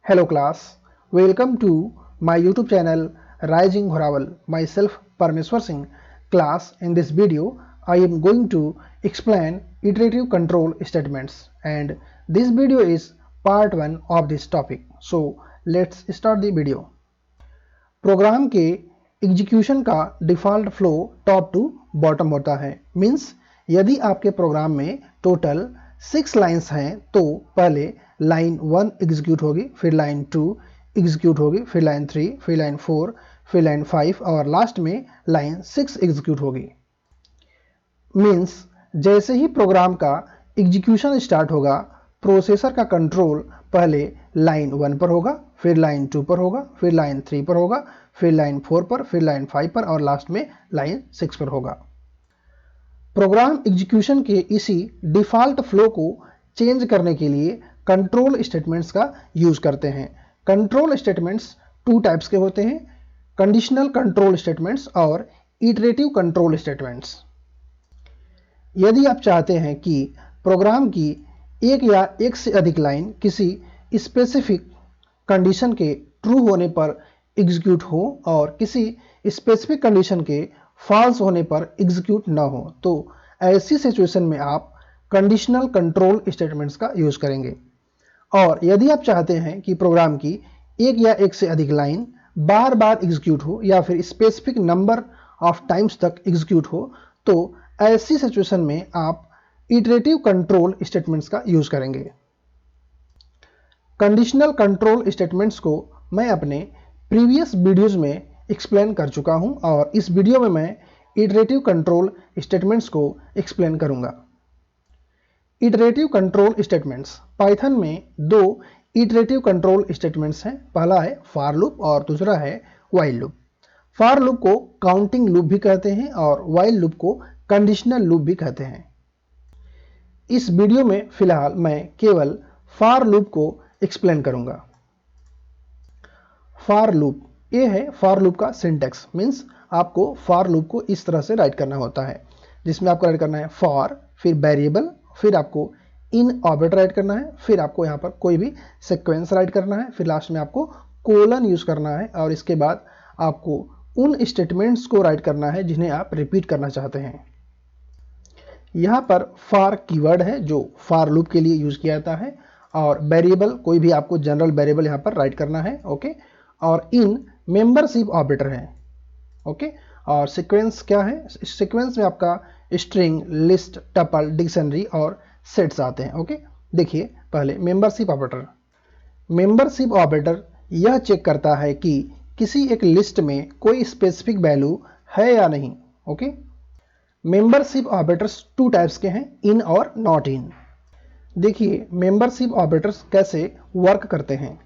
Hello class, welcome to my YouTube channel Rising Horaval. Myself Parmeshwar Singh. Class, in this video I am going to explain iterative control statements and this video is part 1 of this topic. So let's start the video. Program के execution का default flow top to bottom होता है। Means यदि आपके programme में total 6 lines हैं तो पहले लाइन 1 एग्जीक्यूट होगी, फिर लाइन 2 एग्जीक्यूट होगी, फिर लाइन 3, फिर लाइन 4, फिर लाइन 5 और लास्ट में लाइन 6 एग्जीक्यूट होगी। मीन्स जैसे ही प्रोग्राम का एग्जीक्यूशन स्टार्ट होगा, प्रोसेसर का कंट्रोल पहले लाइन 1 पर होगा, फिर लाइन 2 पर होगा, फिर लाइन 3 पर होगा, फिर लाइन 4 पर, फिर लाइन 5 पर और लास्ट में लाइन 6 पर होगा। प्रोग्राम एग्जीक्यूशन के इसी डिफ़ॉल्ट फ्लो को चेंज करने के लिए कंट्रोल स्टेटमेंट्स का यूज करते हैं। कंट्रोल स्टेटमेंट्स 2 टाइप्स के होते हैं, कंडीशनल कंट्रोल स्टेटमेंट्स और इटरेटिव कंट्रोल स्टेटमेंट्स। यदि आप चाहते हैं कि प्रोग्राम की एक या एक से अधिक लाइन किसी स्पेसिफिक कंडीशन के ट्रू होने पर एग्जीक्यूट हो और किसी स्पेसिफिक कंडीशन के फॉल्स होने पर एग्जीक्यूट ना हो, तो ऐसी सिचुएशन में आप कंडीशनल कंट्रोल स्टेटमेंट्स का यूज करेंगे। और यदि आप चाहते हैं कि प्रोग्राम की एक या एक से अधिक लाइन बार बार एग्जीक्यूट हो या फिर स्पेसिफिक नंबर ऑफ टाइम्स तक एग्जीक्यूट हो, तो ऐसी सिचुएशन में आप इटरेटिव कंट्रोल स्टेटमेंट्स का यूज करेंगे। कंडीशनल कंट्रोल स्टेटमेंट्स को मैं अपने प्रीवियस वीडियोस में एक्सप्लेन कर चुका हूं और इस वीडियो में मैं इटरेटिव कंट्रोल स्टेटमेंट्स को एक्सप्लेन करूंगा। इटरेटिव कंट्रोल स्टेटमेंट्स पाइथन में 2 इटरेटिव कंट्रोल स्टेटमेंट्स हैं। पहला है फॉर लूप और दूसरा है व्हाइल लूप। फॉर लूप को काउंटिंग लूप भी कहते हैं और व्हाइल लूप को कंडीशनल लूप भी कहते हैं। इस वीडियो में फिलहाल मैं केवल फॉर लूप को एक्सप्लेन करूंगा। फॉर लूप, ये है फॉर लूप का सिंटैक्स। मीन्स आपको फॉर लूप को इस तरह से राइट करना होता है, जिसमें आपको राइट करना है फॉर, फिर वेरिएबल, फिर आपको इन ऑपरेटर राइट करना है, फिर आपको यहाँ पर कोई भी सीक्वेंस राइट करना है, फिर लास्ट में आपको कोलन यूज करना है और इसके बाद आपको उन स्टेटमेंट्स को राइट करना है जिन्हें आप रिपीट करना चाहते हैं। यहाँ पर फॉर कीवर्ड है जो फॉर लूप के लिए यूज किया जाता है और वेरिएबल, कोई भी आपको जनरल वेरिएबल यहाँ पर राइट करना है। ओके, और इन मेंबरशिप ऑपरेटर है। ओके, और सीक्वेंस क्या है? सीक्वेंस में आपका स्ट्रिंग, लिस्ट, टपल, डिक्शनरी और सेट्स आते हैं। ओके, देखिए पहले मेंबरशिप ऑपरेटर। मेंबरशिप ऑपरेटर यह चेक करता है कि किसी एक लिस्ट में कोई स्पेसिफिक वैल्यू है या नहीं। ओके, मेंबरशिप ऑपरेटर्स 2 टाइप्स के हैं, इन और नॉट इन। देखिए मेंबरशिप ऑपरेटर्स कैसे वर्क करते हैं।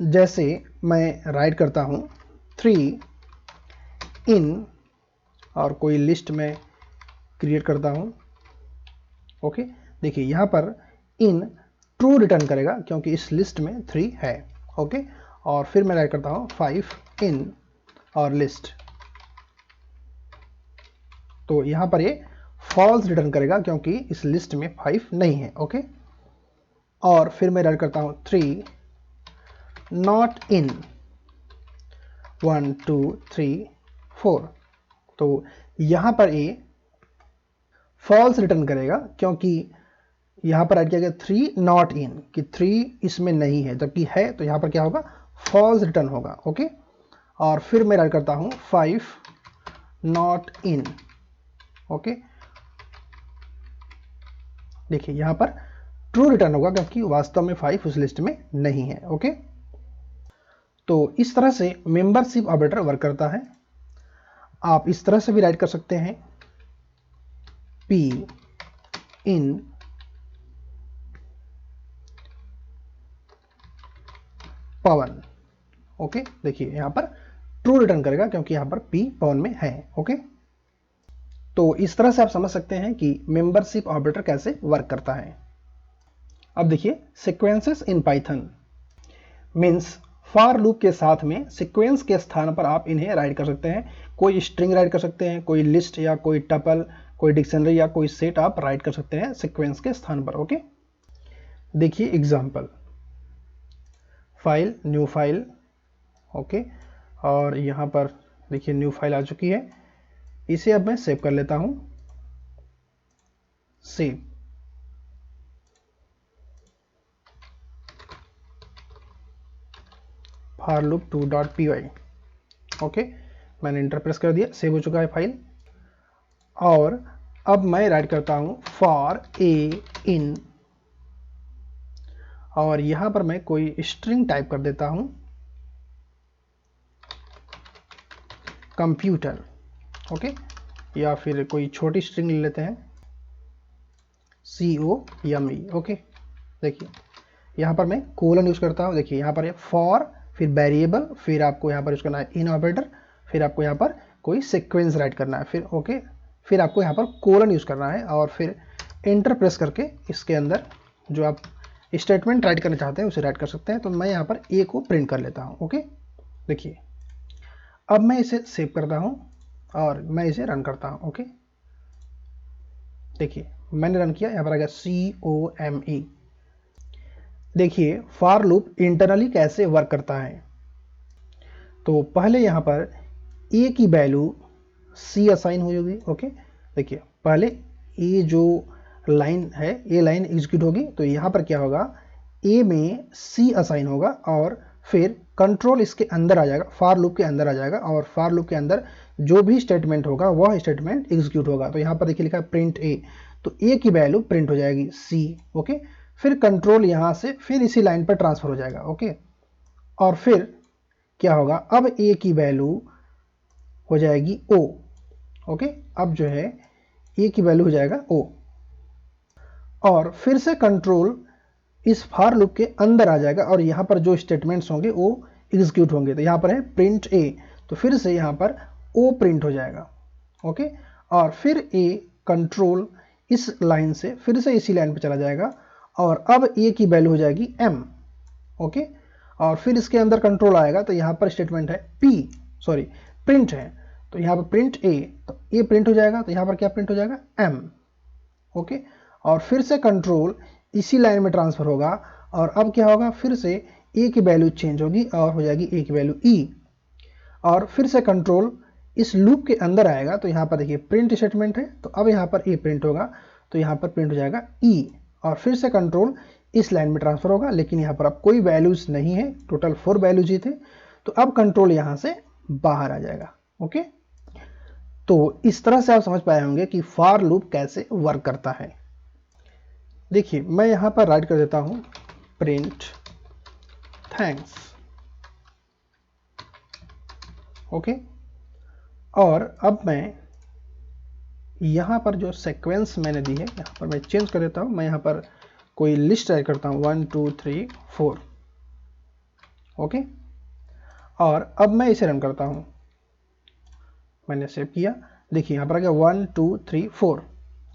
जैसे मैं राइट करता हूं 3 इन और कोई लिस्ट में क्रिएट करता हूं। ओके, देखिए यहां पर इन ट्रू रिटर्न करेगा क्योंकि इस लिस्ट में 3 है। ओके, और फिर मैं राइट करता हूं 5 इन और लिस्ट, तो यहां पर ये फॉल्स रिटर्न करेगा क्योंकि इस लिस्ट में 5 नहीं है। ओके, और फिर मैं राइट करता हूं 3 नॉट इन 1 2 3 4, तो यहां पर ये फॉल्स रिटर्न करेगा क्योंकि यहां पर राइट किया गया 3 नॉट इन, कि 3 इसमें नहीं है, जबकि है तो यहां पर क्या होगा? फॉल्स रिटर्न होगा। ओके, और फिर मैं राइट करता हूं 5 नॉट इन। ओके, देखिए यहां पर ट्रू रिटर्न होगा क्योंकि वास्तव में 5 उस लिस्ट में नहीं है। ओके, तो इस तरह से मेंबरशिप ऑपरेटर वर्क करता है। आप इस तरह से भी राइट कर सकते हैं p इन पवन। ओके, देखिए यहां पर ट्रू रिटर्न करेगा क्योंकि यहां पर p पवन में है। ओके, तो इस तरह से आप समझ सकते हैं कि मेंबरशिप ऑपरेटर कैसे वर्क करता है। अब देखिए sequences in Python. Means for loop के साथ में सीक्वेंस के स्थान पर आप इन्हें राइट कर सकते हैं। कोई स्ट्रिंग राइट कर सकते हैं, कोई लिस्ट या कोई टपल, कोई डिक्शनरी या कोई सेट आप राइट कर सकते हैं सीक्वेंस के स्थान पर। ओके, देखिए example file, new file, okay. और यहाँ पर देखिए न्यू फाइल आ चुकी है। इसे अब मैं सेव कर लेता हूँ, save. for loop 2.py, okay. मैंने इंटर प्रेस कर दिया, सेव हो चुका है फाइल। और अब मैं राइट करता हूँ फॉर ए इन, और यहां पर मैं कोई स्ट्रिंग टाइप कर देता हूं, कंप्यूटर, ओके। या फिर कोई छोटी स्ट्रिंग ले लेते हैं, COME, ओके। देखिए यहां पर मैं कोलन यूज करता हूं। देखिए यहां पर है फॉर, फिर वेरिएबल, फिर आपको यहां पर यूज करना है इन ऑपरेटर, फिर आपको यहां पर कोई सीक्वेंस राइट करना है, फिर ओके, फिर आपको यहां पर कोलन यूज करना है, और फिर एंटर प्रेस करके इसके अंदर जो आप स्टेटमेंट राइट करना चाहते हैं उसे राइट कर सकते हैं। तो मैं यहाँ पर ए को प्रिंट कर लेता हूँ, ओके। देखिए अब मैं इसे सेव करता हूँ और मैं इसे रन करता हूँ, ओके। देखिए मैंने रन किया, यहाँ पर आ गया COME। देखिए फॉर लूप इंटरनली कैसे वर्क करता है। तो पहले यहाँ पर ए की वैल्यू C असाइन हो जाएगी, ओके। देखिए पहले ए जो लाइन है, ए लाइन एग्जीक्यूट होगी, तो यहाँ पर क्या होगा, ए में C असाइन होगा और फिर कंट्रोल इसके अंदर आ जाएगा, फॉर लूप के अंदर आ जाएगा, और फॉर लूप के अंदर जो भी स्टेटमेंट होगा वह स्टेटमेंट एग्जीक्यूट होगा। तो यहाँ पर देखिए लिखा है प्रिंट ए, तो ए की वैल्यू प्रिंट हो जाएगी C, ओके। फिर कंट्रोल यहाँ से फिर इसी लाइन पर ट्रांसफर हो जाएगा, ओके। और फिर क्या होगा, अब ए की वैल्यू हो जाएगी O, ओके। अब जो है ए की वैल्यू हो जाएगा O, और फिर से कंट्रोल इस फॉर लूप के अंदर आ जाएगा और यहाँ पर जो स्टेटमेंट्स होंगे वो एग्जीक्यूट होंगे। तो यहाँ पर है प्रिंट ए, तो फिर से यहाँ पर O प्रिंट हो जाएगा, ओके। और फिर ए कंट्रोल इस लाइन से फिर से इसी लाइन पर चला जाएगा, और अब ए की वैल्यू हो जाएगी M, ओके। और फिर इसके अंदर कंट्रोल आएगा, तो यहाँ पर स्टेटमेंट है प्रिंट है, तो यहाँ पर प्रिंट ए, तो ए प्रिंट हो जाएगा, तो यहाँ पर क्या प्रिंट हो जाएगा, M, ओके। और फिर से कंट्रोल इसी लाइन में ट्रांसफर होगा, और अब क्या होगा, फिर से ए की वैल्यू चेंज होगी और हो जाएगी ए की वैल्यू E, और फिर से कंट्रोल इस लूप के अंदर आएगा, तो यहाँ पर देखिए प्रिंट स्टेटमेंट है, तो अब यहाँ पर ए प्रिंट होगा, तो यहाँ पर प्रिंट हो जाएगा E, और फिर से कंट्रोल इस लाइन में ट्रांसफर होगा, लेकिन यहाँ पर अब कोई वैल्यूज नहीं है, टोटल 4 वैल्यूज ही थे, तो अब कंट्रोल यहाँ से बाहर आ जाएगा, ओके। तो इस तरह से आप समझ पाए होंगे कि फॉर लूप कैसे वर्क करता है। देखिए मैं यहाँ पर राइट कर देता हूँ प्रिंट थैंक्स, ओके। और अब मैं यहाँ पर जो सीक्वेंस मैंने दी है यहाँ पर मैं चेंज कर देता हूँ, मैं यहाँ पर कोई लिस्ट राइट करता हूँ 1 2 3 4, ओके। और अब मैं इसे रन करता हूँ, मैंने सेव किया। देखिए यहाँ पर आ गया 1 2 3 4,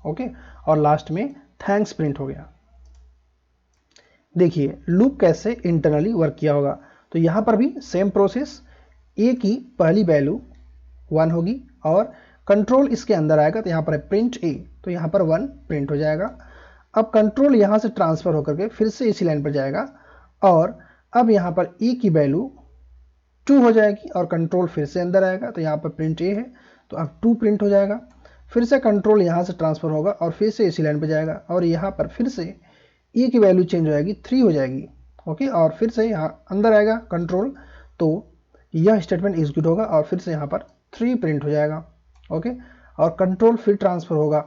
ओके। और लास्ट में थैंक्स प्रिंट हो गया। देखिए लूप कैसे इंटरनली वर्क किया होगा। तो यहाँ पर भी सेम प्रोसेस, ए की पहली वैल्यू 1 होगी और कंट्रोल इसके अंदर आएगा, तो यहाँ पर है प्रिंट ए, तो यहाँ पर 1 प्रिंट हो जाएगा। अब कंट्रोल यहाँ से ट्रांसफर होकर के फिर से इसी लाइन पर जाएगा, और अब यहाँ पर ए की वैल्यू 2 हो जाएगी और कंट्रोल फिर से अंदर आएगा, तो यहाँ पर प्रिंट ए है, तो अब 2 प्रिंट हो जाएगा। फिर से कंट्रोल यहाँ से ट्रांसफर होगा और फिर से इसी लाइन पर जाएगा, और यहाँ पर फिर से ए की वैल्यू चेंज हो जाएगी, 3 हो जाएगी, ओके। और फिर से यहाँ अंदर आएगा कंट्रोल, तो यह स्टेटमेंट एग्जीक्यूट होगा और फिर से यहाँ पर 3 प्रिंट हो जाएगा, ओके। और कंट्रोल फिर ट्रांसफर होगा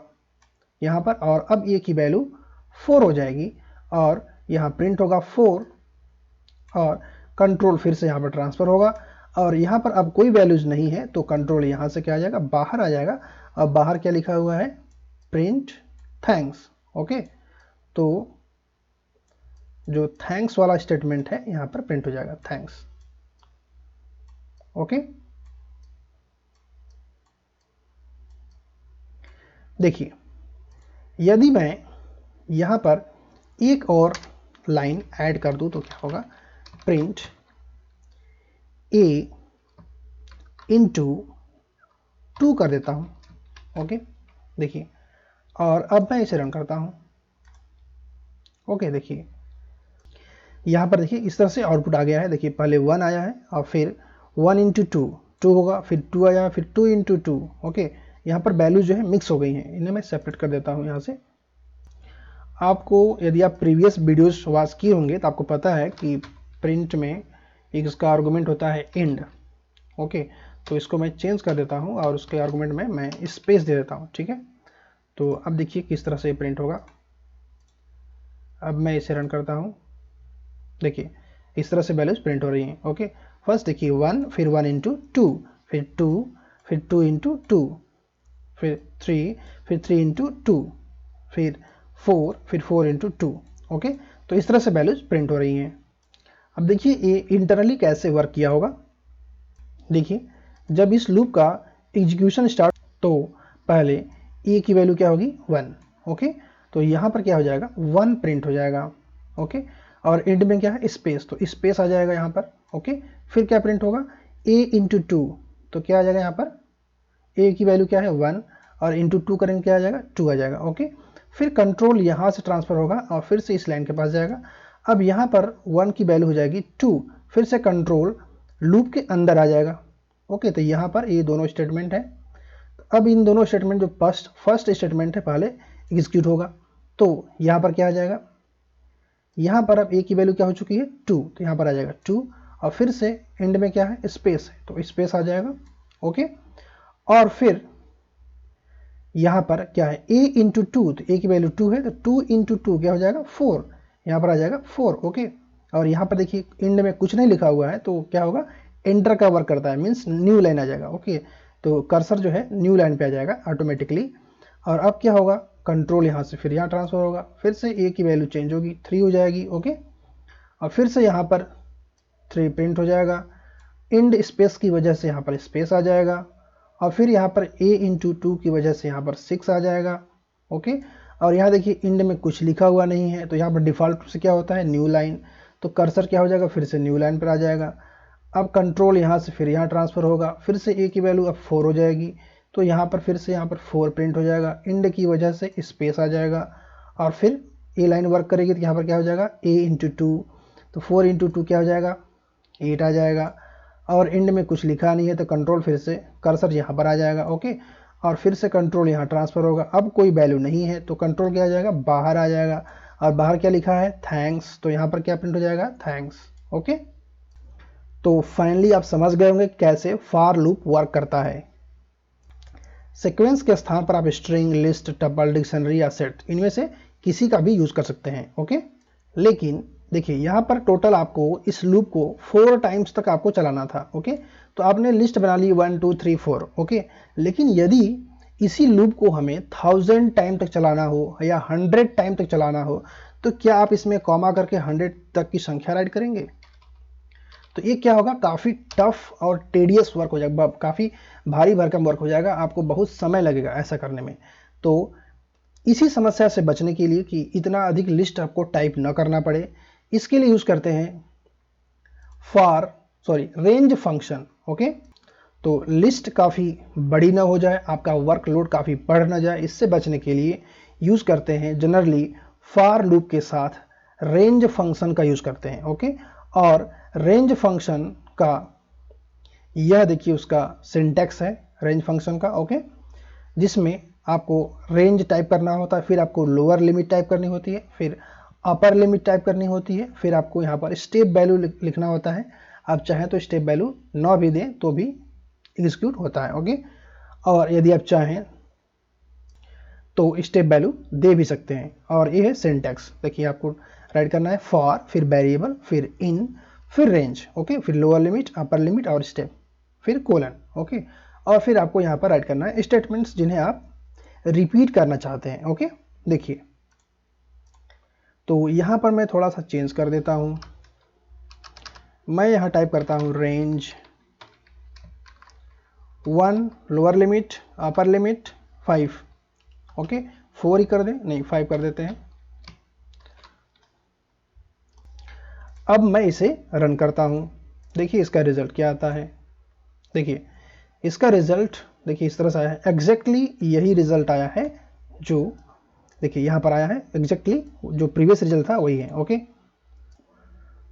यहाँ पर, और अब ए की वैल्यू 4 हो जाएगी और यहाँ प्रिंट होगा 4, और कंट्रोल फिर से यहाँ पर ट्रांसफर होगा, और यहाँ पर अब कोई वैल्यूज नहीं है, तो कंट्रोल यहाँ से क्या आ जाएगा, बाहर आ जाएगा। अब बाहर क्या लिखा हुआ है, प्रिंट थैंक्स, ओके। तो जो थैंक्स वाला स्टेटमेंट है यहाँ पर प्रिंट हो जाएगा, थैंक्स, ओके। देखिए यदि मैं यहाँ पर एक और लाइन ऐड कर दूँ तो क्या होगा, प्रिंट a इंटू 2 कर देता हूँ, ओके। देखिए और अब मैं इसे रन करता हूँ, ओके। देखिए यहाँ पर देखिए इस तरह से आउटपुट आ गया है। देखिए पहले 1 आया है और फिर 1 इंटू 2 2 होगा, फिर 2 आया, फिर 2 इंटू 2। ओके, यहाँ पर वैल्यू जो है मिक्स हो गई हैं। इन्हें मैं सेपरेट कर देता हूँ यहाँ से। आपको यदि आप प्रीवियस वीडियोस वॉच किए होंगे तो आपको पता है कि प्रिंट में एक इसका आर्गूमेंट होता है इंड। ओके, तो इसको मैं चेंज कर देता हूँ और उसके आर्गूमेंट में मैं स्पेस दे देता हूँ। ठीक है, तो अब देखिए किस तरह से प्रिंट होगा। अब मैं इसे रन करता हूँ। देखिए इस तरह से वैल्यूज प्रिंट हो रही हैं। ओके, फर्स्ट देखिए 1, फिर 1 इंटू 2, फिर 2, फिर 2 इंटू 2, फिर 3, फिर 3 इंटू 2, फिर 4, फिर 4 इंटू 2। ओके, तो इस तरह से वैल्यूज प्रिंट हो रही हैं। अब देखिए ये इंटरनली कैसे वर्क किया होगा। देखिए जब इस लूप का एग्जीक्यूशन स्टार्ट तो पहले ए की वैल्यू क्या होगी 1। ओके, तो यहाँ पर क्या हो जाएगा 1 प्रिंट हो जाएगा। ओके, और एंड में क्या है स्पेस, तो स्पेस आ जाएगा यहाँ पर। ओके, फिर क्या प्रिंट होगा a इंटू 2, तो क्या आ जाएगा यहाँ पर a की वैल्यू क्या है 1 और इंटू 2 करेंगे क्या आ जाएगा 2 आ जाएगा। ओके, फिर कंट्रोल यहाँ से ट्रांसफर होगा और फिर से इस लाइन के पास जाएगा। अब यहाँ पर 1 की वैल्यू हो जाएगी 2, फिर से कंट्रोल लूप के अंदर आ जाएगा। ओके, तो यहाँ पर ये दोनों स्टेटमेंट है। अब इन दोनों स्टेटमेंट जो फर्स्ट स्टेटमेंट है पहले एग्जीक्यूट होगा, तो यहाँ पर क्या आ जाएगा, यहाँ पर अब a की वैल्यू क्या हो चुकी है 2, तो यहाँ पर आ जाएगा 2 और फिर से एंड में क्या है स्पेस है, तो स्पेस आ जाएगा। ओके, और फिर यहाँ पर क्या है a इंटू 2, तो a की वैल्यू 2 है, तो 2 इंटू 2 क्या हो जाएगा 4, यहाँ पर आ जाएगा 4। ओके, और यहाँ पर देखिए एंड में कुछ नहीं लिखा हुआ है, तो क्या होगा एंटर का वर्क करता है, मीन्स न्यू लाइन आ जाएगा। ओके, तो कर्सर जो है न्यू लाइन पे आ जाएगा ऑटोमेटिकली। और अब क्या होगा कंट्रोल यहाँ से फिर यहाँ ट्रांसफर होगा, फिर से a की वैल्यू चेंज होगी 3 हो जाएगी। ओके, और फिर से यहाँ पर 3 प्रिंट हो जाएगा, इंड स्पेस की वजह से यहाँ पर स्पेस आ जाएगा, और फिर यहाँ पर a इंटू 2 की वजह से यहाँ पर 6 आ जाएगा। ओके, और यहाँ देखिए इंड में कुछ लिखा हुआ नहीं है, तो यहाँ पर डिफ़ॉल्ट से क्या होता है न्यू लाइन, तो कर्सर क्या हो जाएगा फिर से न्यू लाइन पर आ जाएगा। अब कंट्रोल यहाँ से फिर यहाँ ट्रांसफ़र होगा, फिर से a की वैल्यू अब 4 हो जाएगी, तो यहाँ पर फिर से यहाँ पर 4 प्रिंट हो जाएगा, इंड की वजह से स्पेस आ जाएगा, और फिर ए लाइन वर्क करेगी तो यहाँ पर क्या हो जाएगा a इंटू 2, तो 4 इंटू 2 क्या हो जाएगा 8 आ जाएगा, और एंड में कुछ लिखा नहीं है तो कंट्रोल फिर से कर्सर यहाँ पर आ जाएगा। ओके, और फिर से कंट्रोल यहाँ ट्रांसफ़र होगा, अब कोई वैल्यू नहीं है तो कंट्रोल क्या आ जाएगा बाहर आ जाएगा, और बाहर क्या लिखा है थैंक्स, तो यहाँ पर क्या प्रिंट हो जाएगा थैंक्स। ओके, तो फाइनली आप समझ गए होंगे कैसे फॉर लूप वर्क करता है। सीक्वेंस के स्थान पर आप स्ट्रिंग, लिस्ट, टपल, डिक्शनरी या सेट इनमें से किसी का भी यूज कर सकते हैं। ओके, लेकिन देखिए यहाँ पर टोटल आपको इस लूप को 4 टाइम्स तक आपको चलाना था। ओके, तो आपने लिस्ट बना ली 1 2 3 4। ओके, लेकिन यदि इसी लूप को हमें 1000 टाइम तक चलाना हो या 100 टाइम तक चलाना हो, तो क्या आप इसमें कॉमा करके 100 तक की संख्या राइट करेंगे? तो ये क्या होगा काफ़ी टफ और टेडियस वर्क हो जाएगा, काफ़ी भारी भरकम वर्क हो जाएगा, आपको बहुत समय लगेगा ऐसा करने में। तो इसी समस्या से बचने के लिए कि इतना अधिक लिस्ट आपको टाइप न करना पड़े, इसके लिए यूज़ करते हैं रेंज फंक्शन। ओके, तो लिस्ट काफ़ी बड़ी ना हो जाए, आपका वर्कलोड काफ़ी बढ़ ना जाए, इससे बचने के लिए यूज़ करते हैं जनरली फॉर लूप के साथ रेंज फंक्शन का यूज़ करते हैं। ओके, और रेंज फंक्शन का यह देखिए उसका सिंटैक्स है रेंज फंक्शन का। ओके, जिसमें आपको रेंज टाइप करना होता है, फिर आपको लोअर लिमिट टाइप करनी होती है, फिर अपर लिमिट टाइप करनी होती है, फिर आपको यहाँ पर स्टेप वैल्यू लिखना होता है। आप चाहें तो स्टेप वैल्यू न भी दें तो भी एग्जीक्यूट होता है। ओके, और यदि आप चाहें तो स्टेप वैल्यू दे भी सकते हैं। और ये है सिंटैक्स, देखिए आपको राइट करना है फॉर, फिर वेरिएबल, फिर इन, फिर रेंज। ओके, फिर लोअर लिमिट, अपर लिमिट और स्टेप, फिर कोलन। ओके, और फिर आपको यहाँ पर राइट करना है स्टेटमेंट्स जिन्हें आप रिपीट करना चाहते हैं। ओके, देखिए तो यहाँ पर मैं थोड़ा सा चेंज कर देता हूँ, मैं यहाँ टाइप करता हूँ range 1 lower limit, upper limit 5। Okay, 4 ही कर दें, नहीं 5 कर देते हैं। अब मैं इसे रन करता हूँ, देखिए इसका रिजल्ट क्या आता है। देखिए इसका रिजल्ट देखिए इस तरह से आया है, एग्जैक्टली यही रिजल्ट आया है जो देखिए यहाँ पर आया है, एग्जैक्टली जो प्रीवियस रिजल्ट था वही है। ओके,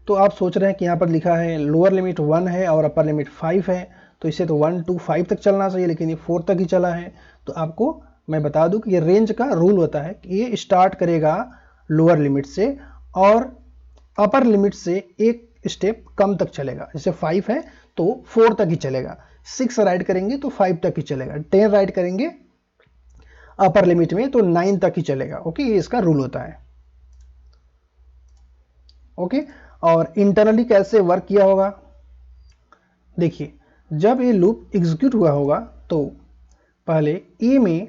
तो आप सोच रहे हैं कि यहाँ पर लिखा है लोअर लिमिट 1 है और अपर लिमिट 5 है, तो इसे तो 1 to 5 तक चलना चाहिए, लेकिन ये 4 तक ही चला है। तो आपको मैं बता दूं कि ये रेंज का रूल होता है कि ये स्टार्ट करेगा लोअर लिमिट से और अपर लिमिट से एक स्टेप कम तक चलेगा। जैसे 5 है तो 4 तक ही चलेगा, 6 राइट करेंगे तो 5 तक ही चलेगा, 10 राइट करेंगे अपर लिमिट में तो 9 तक ही चलेगा। ओके, ये इसका रूल होता है। ओके, और इंटरनली कैसे वर्क किया होगा, देखिए जब ये लूप एग्जीक्यूट हुआ होगा तो पहले ए में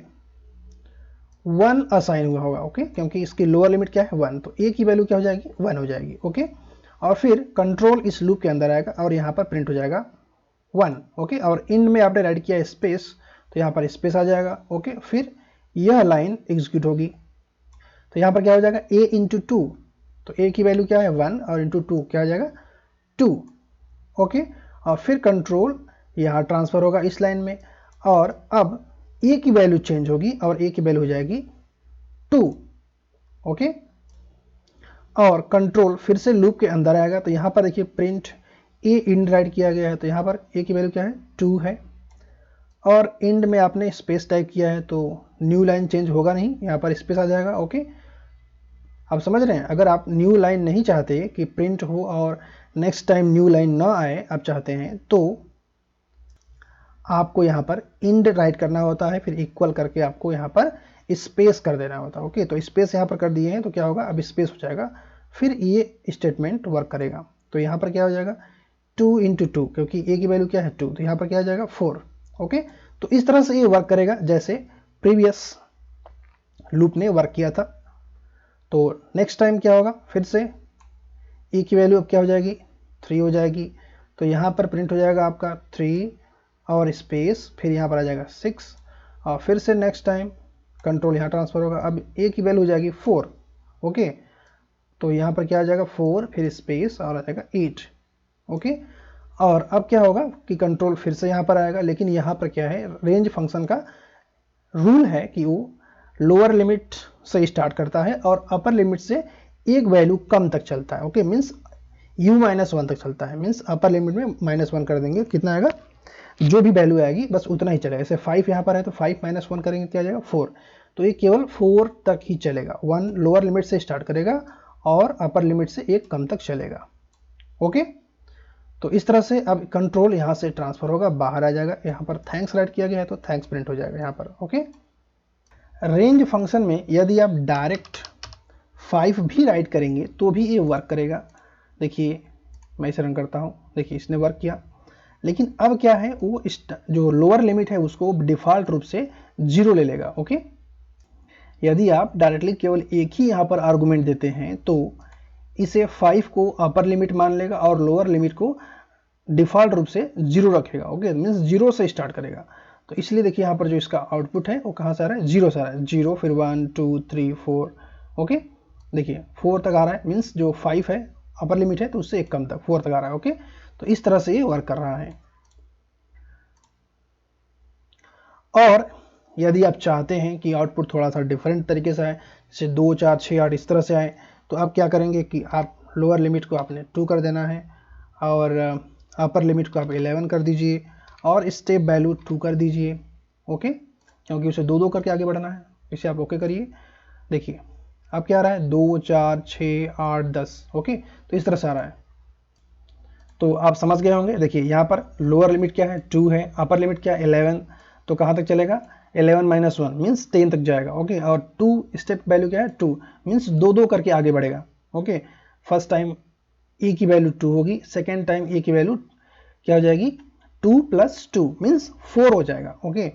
1 असाइन हुआ होगा। ओके, क्योंकि इसकी लोअर लिमिट क्या है 1, तो ए की वैल्यू क्या हो जाएगी 1 हो जाएगी। ओके, और फिर कंट्रोल इस लूप के अंदर आएगा और यहाँ पर प्रिंट हो जाएगा 1। ओके, और इन में आपने राइट किया स्पेस तो यहाँ पर स्पेस आ जाएगा। ओके, फिर यह लाइन एग्जीक्यूट होगी तो यहाँ पर क्या हो जाएगा a इंटू 2, तो a की वैल्यू क्या है 1 और इंटू 2 क्या हो जाएगा 2। ओके, और फिर कंट्रोल यहाँ ट्रांसफर होगा इस लाइन में और अब a की वैल्यू चेंज होगी और a की वैल्यू हो जाएगी 2। ओके, और कंट्रोल फिर से लूप के अंदर आएगा तो यहाँ पर देखिए प्रिंट ए इंड राइट किया गया है तो यहाँ पर a की वैल्यू क्या है 2 है और इंड में आपने स्पेस टाइप किया है तो न्यू लाइन चेंज होगा नहीं, यहाँ पर स्पेस आ जाएगा। ओके, आप समझ रहे हैं, अगर आप न्यू लाइन नहीं चाहते कि प्रिंट हो और नेक्स्ट टाइम न्यू लाइन ना आए, आप चाहते हैं तो आपको यहाँ पर इंड राइट करना होता है, फिर इक्वल करके आपको यहाँ पर स्पेस कर देना होता है। ओके, तो स्पेस यहाँ पर कर दिए हैं तो क्या होगा अब स्पेस हो जाएगा, फिर ये स्टेटमेंट वर्क करेगा। तो यहाँ पर क्या हो जाएगा 2 इंटू 2, क्योंकि a की वैल्यू क्या है 2, तो यहाँ पर क्या आ जाएगा 4। ओके, तो इस तरह से ये वर्क करेगा जैसे प्रीवियस लूप ने वर्क किया था। तो नेक्स्ट टाइम क्या होगा, फिर से e की वैल्यू अब क्या हो जाएगी 3 हो जाएगी, तो यहाँ पर प्रिंट हो जाएगा आपका 3 और स्पेस, फिर यहाँ पर आ जाएगा 6 और फिर से नेक्स्ट टाइम कंट्रोल यहाँ ट्रांसफर होगा, अब a की वैल्यू हो जाएगी 4। ओके, तो यहाँ पर क्या आ जाएगा 4 फिर स्पेस और आ जाएगा 8। ओके, और अब क्या होगा कि कंट्रोल फिर से यहाँ पर आएगा, लेकिन यहाँ पर क्या है रेंज फंक्शन का रूल है कि वो लोअर लिमिट से स्टार्ट करता है और अपर लिमिट से एक वैल्यू कम तक चलता है। ओके, मीन्स u-1 तक चलता है, मीन्स अपर लिमिट में -1 कर देंगे, कितना आएगा जो भी वैल्यू आएगी बस उतना ही चलेगा। जैसे 5 यहाँ पर है तो 5 - 1 करेंगे क्या आ जाएगा 4, तो ये केवल 4 तक ही चलेगा। 1 लोअर लिमिट से स्टार्ट करेगा और अपर लिमिट से एक कम तक चलेगा। ओके, तो इस तरह से अब कंट्रोल यहाँ से ट्रांसफर होगा, बाहर आ जाएगा, यहाँ पर थैंक्स राइट किया गया है तो थैंक्स प्रिंट हो जाएगा यहाँ पर। ओके, रेंज फंक्शन में यदि आप डायरेक्ट 5 भी राइट करेंगे तो भी ये वर्क करेगा। देखिए मैं इसे रन करता हूँ, देखिए इसने वर्क किया, लेकिन अब क्या है वो जो लोअर लिमिट है उसको डिफ़ॉल्ट रूप से 0 ले लेगा। ओके, यदि आप डायरेक्टली केवल एक ही यहाँ पर आर्गुमेंट देते हैं तो इसे 5 को अपर लिमिट मान लेगा और लोअर लिमिट को डिफ़ॉल्ट रूप से 0 रखेगा। ओके, मीन्स 0 से स्टार्ट करेगा। तो इसलिए देखिए यहाँ पर जो इसका आउटपुट है वो कहाँ से आ रहा है 0 से आ रहा है, 0 फिर 1 2 3 4। ओके, देखिए 4 तक आ रहा है, मीन्स जो 5 है अपर लिमिट है तो उससे एक कम तक 4 तक आ रहा है। ओके, तो इस तरह से ये वर्क कर रहा है। और यदि आप चाहते हैं कि आउटपुट थोड़ा सा डिफरेंट तरीके से आए, जैसे 2 4 6 8 इस तरह से आए, तो आप क्या करेंगे कि आप लोअर लिमिट को आपने 2 कर देना है और अपर लिमिट को आप 11 कर दीजिए और स्टेप वैल्यू 2 कर दीजिए। ओके, क्योंकि उसे 2 2 करके आगे बढ़ना है, इसे आप ओके करिए। देखिए अब क्या आ रहा है 2 4 6 8 10। ओके, तो इस तरह से आ रहा है, तो आप समझ गए होंगे। देखिए यहाँ पर लोअर लिमिट क्या है 2 है, अपर लिमिट क्या है 11, तो कहाँ तक चलेगा 11 - 1 मीन्स 10 तक जाएगा। ओके, और 2 स्टेप वैल्यू क्या है 2 मीन्स 2 2 करके आगे बढ़ेगा। ओके, फर्स्ट टाइम e की वैल्यू 2 होगी, सेकेंड टाइम e की वैल्यू क्या हो जाएगी 2 + 2 मीन्स 4 हो जाएगा। ओके,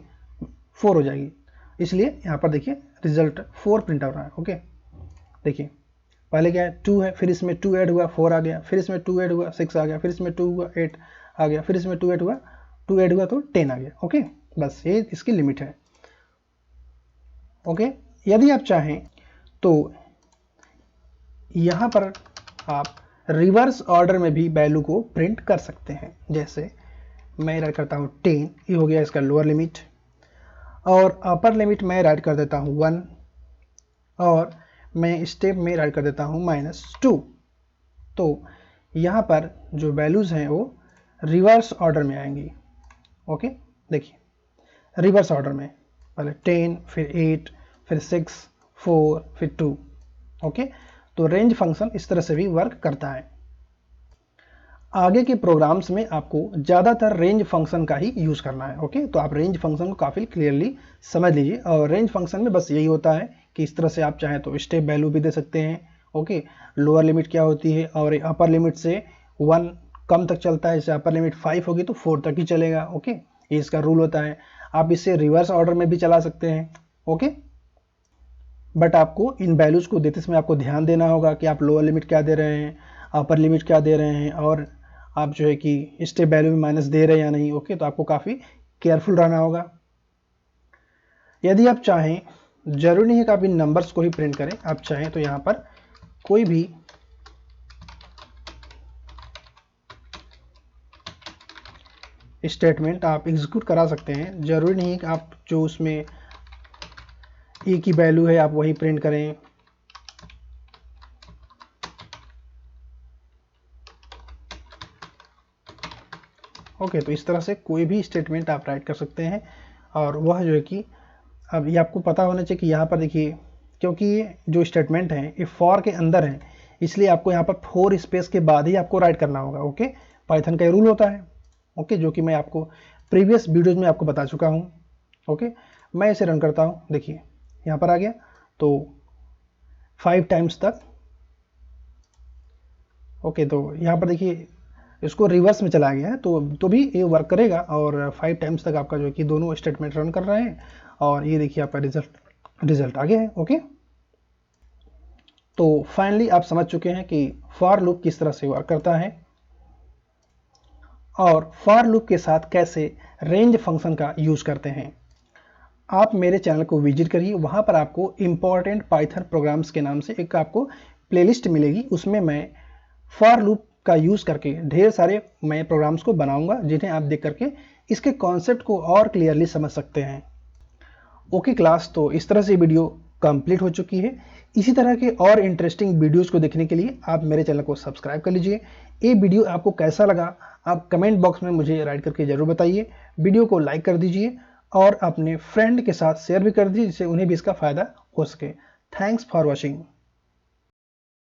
4 हो जाएगी, इसलिए यहाँ पर देखिए रिजल्ट 4 प्रिंट हो रहा है। ओके, देखिए पहले क्या है 2 है, फिर इसमें 2 ऐड हुआ 4 आ गया, फिर इसमें 2 ऐड हुआ 6 आ गया, फिर इसमें 2 हुआ 8 आ गया, फिर इसमें 2 ऐड हुआ तो 10 आ गया। ओके, बस ये इसकी लिमिट है। ओके, यदि आप चाहें तो यहाँ पर आप रिवर्स ऑर्डर में भी वैल्यू को प्रिंट कर सकते हैं। जैसे मैं राइट करता हूँ 10, ये हो गया इसका लोअर लिमिट, और अपर लिमिट मैं राइट कर देता हूँ 1 और मैं स्टेप में राइट कर देता हूँ -2। तो यहाँ पर जो वैल्यूज़ हैं वो रिवर्स ऑर्डर में आएंगी। ओके, देखिए रिवर्स ऑर्डर में पहले 10, फिर 8, फिर 6, 4, फिर 2। ओके, तो रेंज फंक्शन इस तरह से भी वर्क करता है। आगे के प्रोग्राम्स में आपको ज़्यादातर रेंज फंक्शन का ही यूज़ करना है। ओके, तो आप रेंज फंक्शन को काफ़ी क्लियरली समझ लीजिए। और रेंज फंक्शन में बस यही होता है कि इस तरह से आप चाहें तो स्टेप वैल्यू भी दे सकते हैं। ओके, लोअर लिमिट क्या होती है और अपर लिमिट से 1 कम तक चलता है, जैसे अपर लिमिट 5 होगी तो 4 तक ही चलेगा। ओके, ये इसका रूल होता है। आप इसे रिवर्स ऑर्डर में भी चला सकते हैं। ओके, बट आपको इन वैल्यूज़ को देते समय आपको ध्यान देना होगा कि आप लोअर लिमिट क्या दे रहे हैं, अपर लिमिट क्या दे रहे हैं, और आप जो है कि स्टेप वैल्यू में माइनस दे रहे हैं या नहीं। ओके, तो आपको काफ़ी केयरफुल रहना होगा। यदि आप चाहें, जरूरी नहीं है कि आप इन नंबर्स को ही प्रिंट करें, आप चाहें तो यहाँ पर कोई भी स्टेटमेंट आप एग्जीक्यूट करा सकते हैं। जरूरी नहीं है कि आप जो उसमें ए की वैल्यू है आप वही प्रिंट करें। ओके, तो इस तरह से कोई भी स्टेटमेंट आप राइट कर सकते हैं। और वह जो है कि अब ये आपको पता होना चाहिए कि यहाँ पर देखिए, क्योंकि ये जो स्टेटमेंट है ये फॉर के अंदर है, इसलिए आपको यहाँ पर 4 स्पेस के बाद ही आपको राइट करना होगा। ओके, पाइथन का ये रूल होता है। ओके, जो कि मैं आपको प्रीवियस वीडियोज में आपको बता चुका हूँ। ओके, मैं इसे रन करता हूँ। देखिए यहाँ पर आ गया तो 5 टाइम्स तक। ओके, तो यहाँ पर देखिए इसको रिवर्स में चला गया है तो भी ये वर्क करेगा। और 5 टाइम्स तक आपका जो है कि दोनों स्टेटमेंट रन कर रहे हैं और ये देखिए आपका रिजल्ट आ गया है। ओके, तो फाइनली आप समझ चुके हैं कि फॉर लूप किस तरह से वर्क करता है और फॉर लूप के साथ कैसे रेंज फंक्शन का यूज करते हैं। आप मेरे चैनल को विजिट करिए, वहां पर आपको इंपॉर्टेंट पाइथन प्रोग्राम्स के नाम से एक आपको प्लेलिस्ट मिलेगी। उसमें मैं फॉर लूप का यूज करके ढेर सारे मैं प्रोग्राम्स को बनाऊंगा, जिन्हें आप देख करके इसके कॉन्सेप्ट को और क्लियरली समझ सकते हैं। ओके क्लास, तो इस तरह से वीडियो कंप्लीट हो चुकी है। इसी तरह के और इंटरेस्टिंग वीडियोस को देखने के लिए आप मेरे चैनल को सब्सक्राइब कर लीजिए। ये वीडियो आपको कैसा लगा आप कमेंट बॉक्स में मुझे राइट करके जरूर बताइए। वीडियो को लाइक कर दीजिए और अपने फ्रेंड के साथ शेयर भी कर दीजिए, जिससे उन्हें भी इसका फायदा हो सके। Thanks for watching.